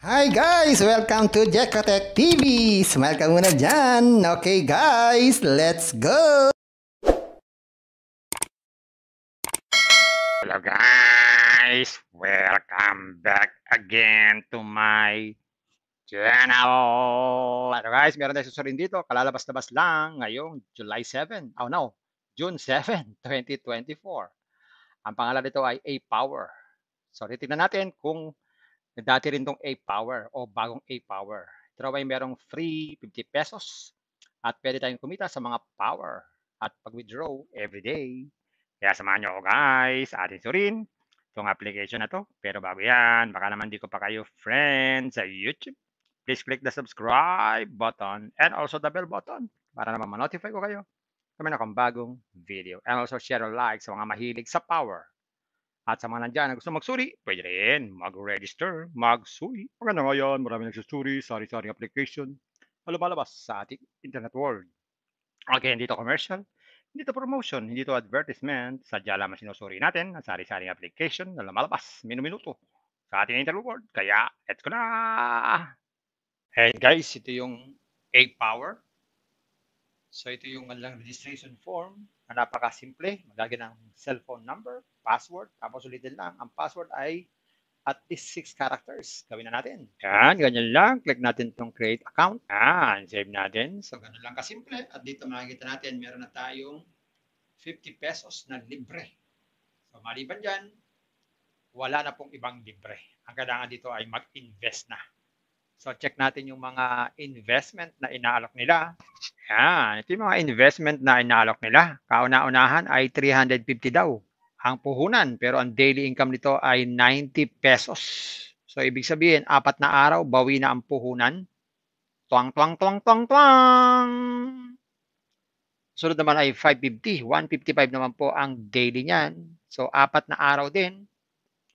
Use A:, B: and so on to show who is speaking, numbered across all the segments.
A: Hi guys! Welcome to Jekotech TV! Smile ka muna dyan! Okay guys, let's go!
B: Hello guys! Welcome back again to my channel! Hello guys, meron tayo susurin dito. Kalalabas-labas lang ngayong July 7. Oh no, June 7, 2024. Ang pangalan nito ay A-Power. So, titignan natin kung dati rin tong A-Power o bagong A-Power. Ito ay merong free 50 pesos at pwede tayong kumita sa mga power at pag-withdraw everyday. Kaya samahan nyo ako guys, atin surin itong application na to. Pero bago yan, baka naman di ko pa kayo friends sa YouTube. Please click the subscribe button and also the bell button para naman ma-notify ko kayo kung may akong bagong video. And also share and like sa mga mahilig sa power. At sa mga nandyan na gusto magsuri, pwede rin mag-register, magsuri. Maganda ngayon, marami nagsusuri, sari-sari application na lumalabas sa ating internet world. Okay, hindi to commercial, hindi to promotion, hindi to advertisement. Sadya lamang sinusuri natin ang sari-saring application na lumalabas minuminuto sa ating internet world. Kaya, let's go na! Hey guys, ito yung A-Power. So ito yung lang registration form na napakasimple. Maglagay ng cellphone number, password, tapos ulitin lang. Ang password ay at least 6 characters. Gawin na natin. Yan, ganyan lang. Click natin itong create account. Yan, save natin. So ganun lang kasimple. At dito makikita natin, meron na tayong 50 pesos na libre. So maliban dyan, wala na pong ibang libre. Ang kailangan dito ay mag-invest na. So check natin yung mga investment na inaalok nila. Yan, ito yung mga investment na inaalok nila. Kauna-unahan ay 350 daw ang puhunan, pero ang daily income nito ay 90 pesos. So ibig sabihin, 4 na araw, bawi na ang puhunan. Tuwang, tuwang, tuwang, tuwang, tuwang. Sunod naman ay 550. 155 naman po ang daily niyan. So 4 na araw din.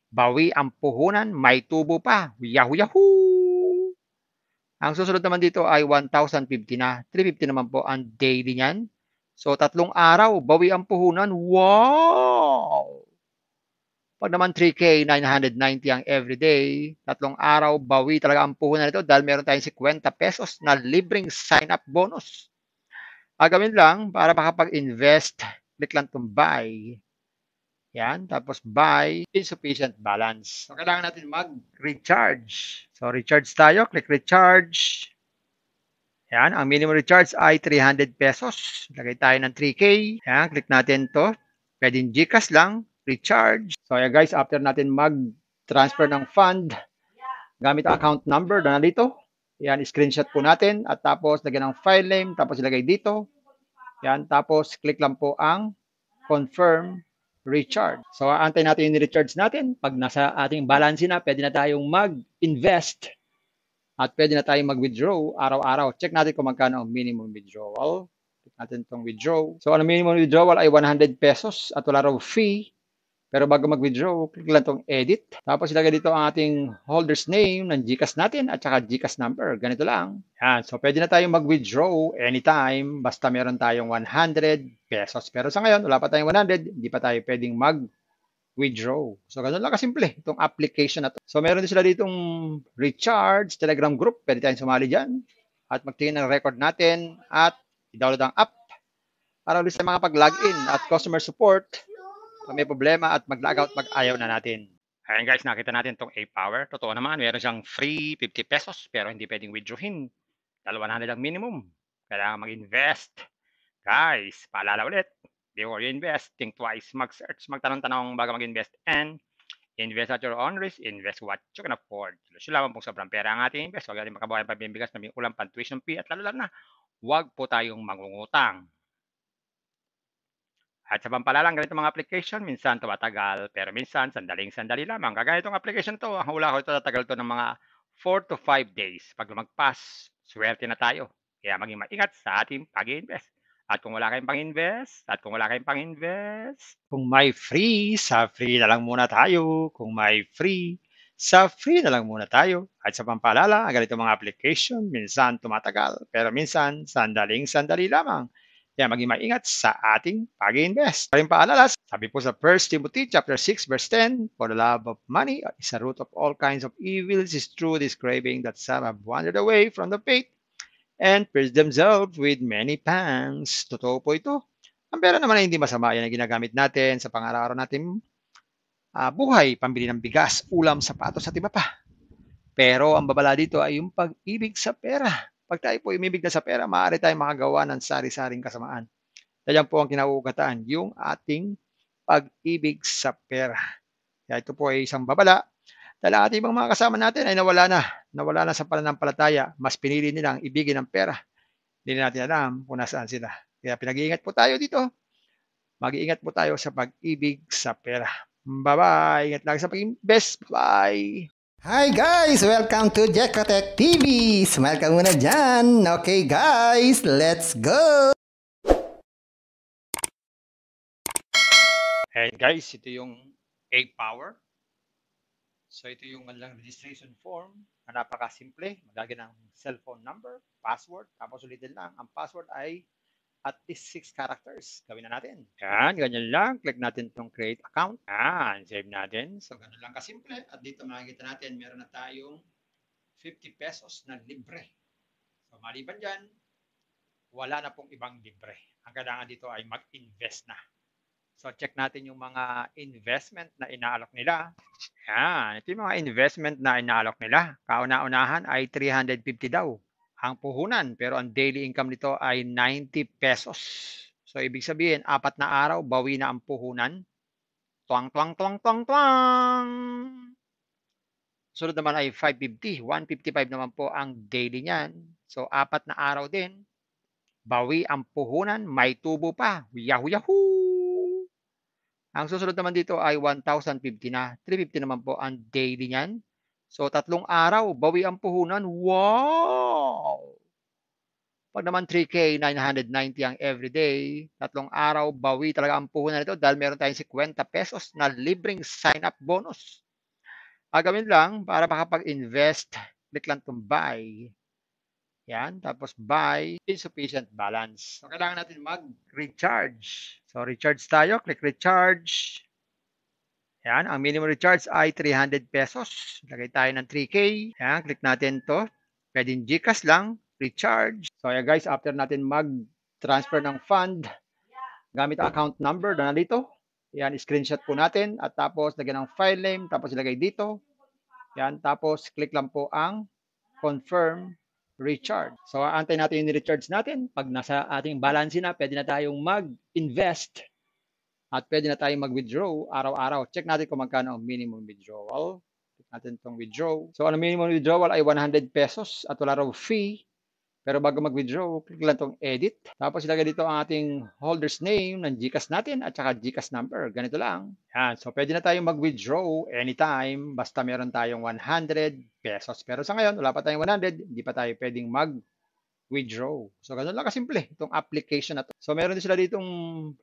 B: Bawi ang puhunan, may tubo pa. Yahoo, yahoo! Ang susunod naman dito ay 1,050 na. 350 naman po ang daily niyan. So, 3 araw, bawi ang puhunan. Wow! Pag naman 3K, 990 ang everyday. 3 araw, bawi talaga ang puhunan nito dahil meron tayong 50 pesos na libreng sign-up bonus. Gagawin lang para makapag-invest, click lang itong buy. Yan, tapos buy insufficient balance. So, kailangan natin mag-recharge. So, recharge tayo. Click recharge. Yan, ang minimum recharge ay 300 pesos. Lagay tayo ng 3K. Yan, click natin to. Pwedeng GCash lang, recharge. So, yan guys, after natin mag-transfer ng fund, gamit ang account number na dito. Yan, screenshot po natin. At tapos, lagyan ng file name. Tapos, ilagay dito. Yan, tapos, click lang po ang confirm recharge. So, antay natin yung recharge natin. Pag nasa ating balance na, pwede na tayong mag-invest at pwede na tayong mag-withdraw araw-araw. Check natin kung magkano ang minimum withdrawal. Check natin itong withdraw. So, ang minimum withdrawal ay 100 pesos at wala raw fee. Pero bago mag-withdraw, click lang itong edit. Tapos ilagay dito ang ating holder's name ng GCash natin at saka GCash number. Ganito lang. Yan. So, pwede na tayong mag-withdraw anytime basta meron tayong 100 pesos. Pero sa ngayon, wala pa tayong 100. Hindi pa tayo pwedeng mag-withdraw. So, ganun lang kasimple itong application na to. So, meron din sila ditong recharge, Telegram group. Pwede tayong sumali dyan at magtingin ng record natin at i-download ang app para ulit sa mga pag-login at customer support. Kung may problema at mag-logout, mag-ayaw na natin. Ayan guys, nakita natin itong A-Power. Totoo naman, meron siyang free 50 pesos pero hindi pwedeng withdrawin. 200 ang minimum. Kailangan mag-invest. Guys, paalala ulit. Before you invest, think twice. Mag-search, magtanong-tanong bago mag-invest. And invest at your own risk. Invest what you can afford. Solusyon lamang pong sobrang pera ang ating invest. Huwag natin makabawayan pambibigas na ulang pan-tuition fee. At lalo na, huwag po tayong mangungutang. At sa pampalalang ganito mga application, minsan tumatagal, pero minsan sandaling-sandali lamang. Kagaya itong application to, ang hula ko ito, tatagal to ng mga 4 to 5 days. Pag lumagpas, swerte na tayo. Kaya maging maingat sa ating pag-invest. At kung wala kayong pang-invest, kung may free, sa free na lang muna tayo. Kung may free, sa free na lang muna tayo. At sa pampalala, ganito mga application, minsan tumatagal, pero minsan sandaling-sandali lamang. Kaya maging maingat sa ating pag-invest. Pa rin paalala, sabi po sa 1 Timothy chapter 6 verse 10, for the love of money is a root of all kinds of evils. Is true this craving that some have wandered away from the faith and pierced themselves with many pangs. Totoo po ito. Ang pera naman ay hindi masama. Yan ang ginagamit natin sa pang-araw-araw natin buhay, pambili ng bigas, ulam, sapatos at iba pa. Pero ang babala dito ay yung pag-ibig sa pera. Pag tayo po umibig na sa pera, maaari tayong makagawa ng sari-saring kasamaan. Yan po ang kinauugataan, yung ating pag-ibig sa pera. Kaya ito po ay isang babala. Dahil ating ibang mga kasama natin ay nawala na sa pananampalataya. Mas pinili nilang ibigin ang pera. Hindi natin alam kung nasaan sila. Kaya pinag-iingat po tayo dito. Mag-iingat po tayo sa pag-ibig sa pera. Bye-bye. Ingat lang sa pag-invest. Bye.
A: Hi guys! Welcome to Jekotech TV! Smile ka muna dyan! Okay guys, let's go!
B: And guys, ito yung A-Power. So ito yung lang registration form na napakasimple. Maglagay ng cellphone number, password, tapos ulitin lang. Ang password ay at least 6 characters. Gawin na natin. Yan, ganyan lang. Click natin itong create account. Yan, save natin. So ganun lang kasimple. At dito makikita natin, meron na tayong 50 pesos na libre. So maliban dyan, wala na pong ibang libre. Ang kailangan dito ay mag-invest na. So check natin yung mga investment na inaalok nila. Yan, ito yung mga investment na inaalok nila. Kauna-unahan ay 350 daw ang puhunan, pero ang daily income nito ay 90 pesos. So ibig sabihin, 4 na araw, bawi na ang puhunan. Tuwang, tuwang, tuwang, tuwang, tuwang. Sunod naman ay 550. 155 naman po ang daily niyan. So 4 na araw din, bawi ang puhunan, may tubo pa. Yahoo, yahoo! Ang susunod naman dito ay 1,050 na. 350 naman po ang daily niyan. So 3 araw, bawi ang puhunan. Wow! Pag naman 3K, 990 ang everyday. 3 araw, bawi talaga ang puhunan nito dahil meron tayong 50 pesos na libreng sign-up bonus. Gagawin lang para makapag-invest, click lang itong buy. Yan, tapos buy, insufficient balance. So kailangan natin mag-recharge. So recharge tayo, click recharge. Yan, ang minimum recharge ay 300 pesos. Lagay tayo ng 3K. Yan, click natin to. Pwedeng GCash lang, recharge. So yan guys, after natin mag-transfer ng fund, gamit ang account number na nandito. Yan, screenshot po natin. At tapos, lagyan ng file name. Tapos ilagay dito. Yan, tapos click lang po ang confirm recharge. So antay natin yung recharge natin. Pag nasa ating balance na, pwede na tayong mag-invest. At pwede na tayong mag-withdraw araw-araw. Check natin kung magkano ang minimum withdrawal. Check natin itong withdraw. So, ang minimum withdrawal ay 100 pesos at wala raw fee. Pero bago mag-withdraw, click lang itong edit. Tapos ilagay dito ang ating holder's name ng GCash natin at saka GCash number. Ganito lang. Yan. So, pwede na tayong mag-withdraw anytime basta meron tayong 100 pesos. Pero sa ngayon, wala pa tayong 100. Hindi pa tayo pwedeng mag-withdraw. So, ganun lang kasimple itong application na to. So, meron din sila ditong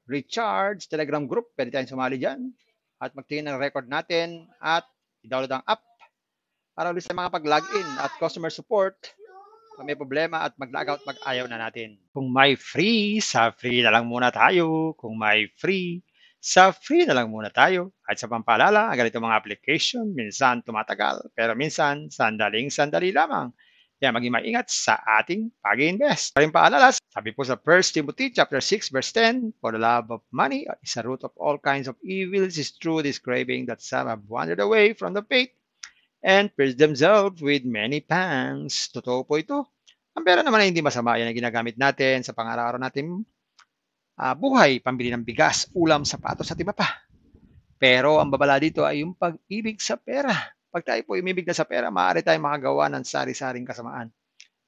B: recharge, Telegram group. Pwede tayong sumali dyan. At magtingin ng record natin at i-download ang app para ulit sa mga pag-login at customer support. Kung may problema at mag-logout, mag-ayaw na natin. Kung may free, sa free na lang muna tayo. Kung may free, sa free na lang muna tayo. At sa pampaalala, ang ganito mga application, minsan tumatagal, pero minsan sandaling-sandali lamang. Kaya maging maingat sa ating pag-invest. Pa rin paalala, sabi po sa 1 Timothy chapter 6 verse 10, for the love of money is a root of all kinds of evils. Is true this craving that some have wandered away from the faith and pierced themselves with many pangs. Totoo po ito. Ang pera naman ay hindi masama. Yan ang ginagamit natin sa pang-araw-araw natin buhay, pambili ng bigas, ulam, sapatos at iba pa. Pero ang babala dito ay yung pag-ibig sa pera. Pag tayo po umibig na sa pera, maaari tayong makagawa ng sari-saring kasamaan.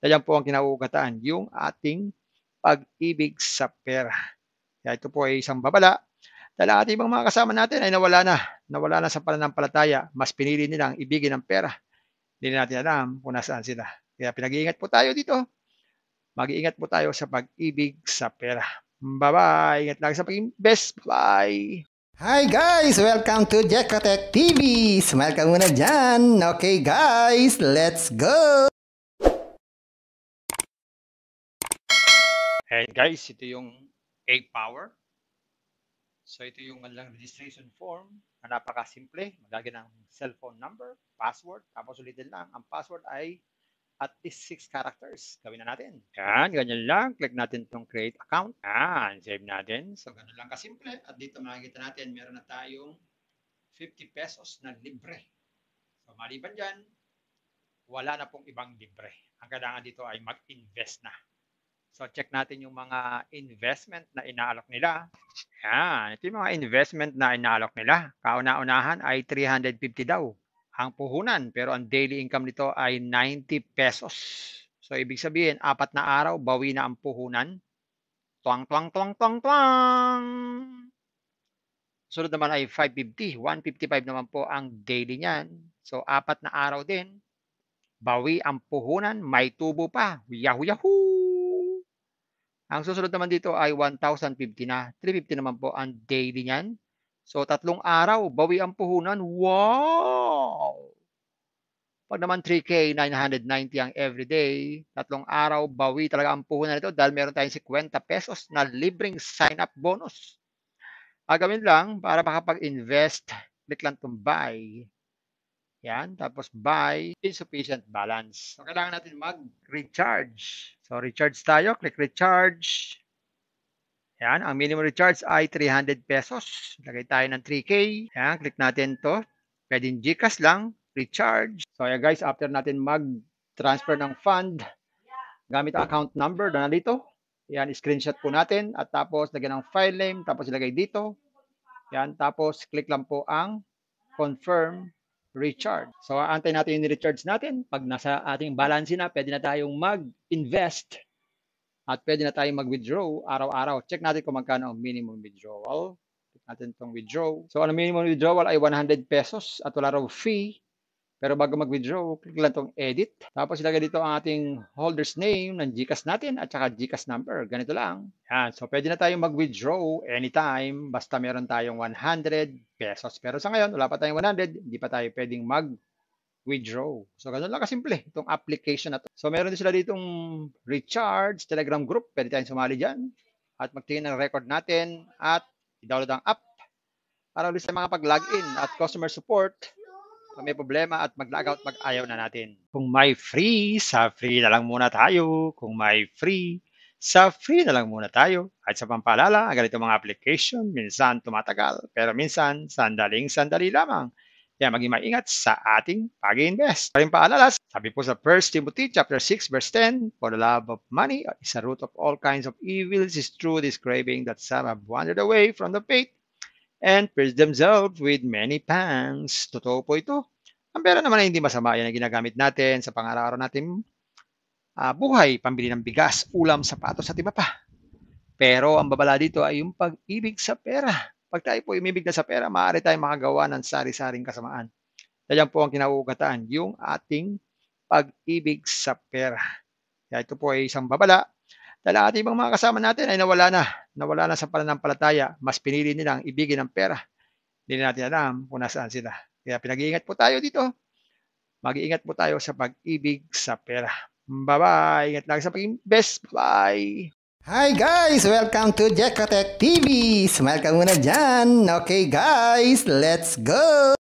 B: Yan po ang kinauugataan, yung ating pag-ibig sa pera. Kaya ito po ay isang babala. Dahil ating ibang mga kasama natin ay nawala na sa pananampalataya. Mas pinili nilang ibigin ang pera. Hindi natin alam kung nasaan sila. Kaya pinag-iingat po tayo dito. Mag-iingat po tayo sa pag-ibig sa pera. Bye-bye. Ingat lang sa pag-invest. Bye.
A: Hi guys! Welcome to Jekotech TV! Smile ka muna dyan! Okay guys, let's go!
B: And guys, ito yung A-Power. So ito yung registration form na napakasimple. Maglagay ng cellphone number, password, tapos ulitin lang. Ang password ay at least 6 characters. Gawin na natin. Yan, ganyan lang. Click natin itong create account. Yan, save natin. So ganun lang kasimple. At dito makikita natin, meron na tayong 50 pesos na libre. So maliban dyan, wala na pong ibang libre. Ang kailangan dito ay mag-invest na. So check natin yung mga investment na inaalok nila. Yan, ito yung mga investment na inaalok nila. Kauna-unahan ay 350 daw ang puhunan, pero ang daily income nito ay 90 pesos. So ibig sabihin, 4 na araw, bawi na ang puhunan. Tuwang, tuwang, tuwang, tuwang, tuwang. Sunod naman ay 550. 155 naman po ang daily niyan. So 4 na araw din, bawi ang puhunan, may tubo pa. Yahoo, yahoo! Ang susunod naman dito ay 1,050 na. 350 naman po ang daily niyan. So 3 araw, bawi ang puhunan. Wow! Pag naman 3K, 990 ang everyday. 3 araw, bawi talaga ang puhunan nito dahil meron tayong 50 pesos na libreng sign-up bonus. Gagawin lang para makapag-invest, click lang itong buy. Yan, tapos buy insufficient balance. So, kailangan natin mag-recharge. So, recharge tayo. Click recharge. Yan, ang minimum recharge ay 300 pesos. Lagay tayo ng 3K. Yan, click natin to. Pwedeng GCash lang. Recharge. So, yan guys, after natin mag-transfer ng fund, gamit ang account number na dito. Yan, screenshot po natin. At tapos, lagyan ng file name. Tapos, ilagay dito. Yan, tapos, click lang po ang confirm recharge. So, antay natin yung recharge natin. Pag nasa ating balance na, pwede na tayong mag-invest at pwede na tayong mag-withdraw araw-araw. Check natin kung magkano ang minimum withdrawal. Check natin itong withdraw. So, ang minimum withdrawal ay 100 pesos at wala raw fee. Pero bago mag-withdraw, click lang itong edit. Tapos ilagay dito ang ating holder's name ng GCash natin at saka GCash number. Ganito lang. Yan. So, pwede na tayong mag-withdraw anytime basta meron tayong 100 pesos. Pero sa ngayon, wala pa tayong 100. Hindi pa tayo pwedeng mag-withdraw. So, ganun lang kasimple itong application na to. So, meron din sila ditong recharge Telegram group. Pwede tayong sumali dyan at magtingin ng record natin at i-download ang app para ulit sa mga pag-login at customer support. Kung may problema at mag-log out, mag-ayaw na natin. Kung may free, sa free na lang muna tayo. Kung may free, sa free na lang muna tayo. At sa pampaalala, ang ganito mga application, minsan tumatagal, pero minsan sandaling-sandali lamang. Kaya maging maingat sa ating pag-invest. Paring paalala, sabi po sa 1 Timothy chapter 6 verse 10, for the love of money is a root of all kinds of evils, is true this craving that some have wandered away from the faith and pierce themselves with many pangs. Totoo po ito. Ang pera naman ay hindi masama. Yan ang ginagamit natin sa pang-araw-araw natin buhay, pambili ng bigas, ulam, sapatos at iba pa. Pero ang babala dito ay yung pag-ibig sa pera. Pag tayo po umibig na sa pera, maaari tayong makagawa ng sari-saring kasamaan. Yan po ang kinauugataan, yung ating pag-ibig sa pera. Kaya ito po ay isang babala. Dahil ang ating ibang mga kasama natin ay nawala na sa pananampalataya. Mas pinili nilang ibigin ang pera. Hindi na natin alam kung nasaan sila. Kaya pinag-iingat po tayo dito. Mag-iingat po tayo sa pag-ibig sa pera. Bye-bye. Ingat lang sa pag-invest. Bye.
A: Hi guys! Welcome to Jekotech TV! Smile ka muna dyan! Okay guys, let's go!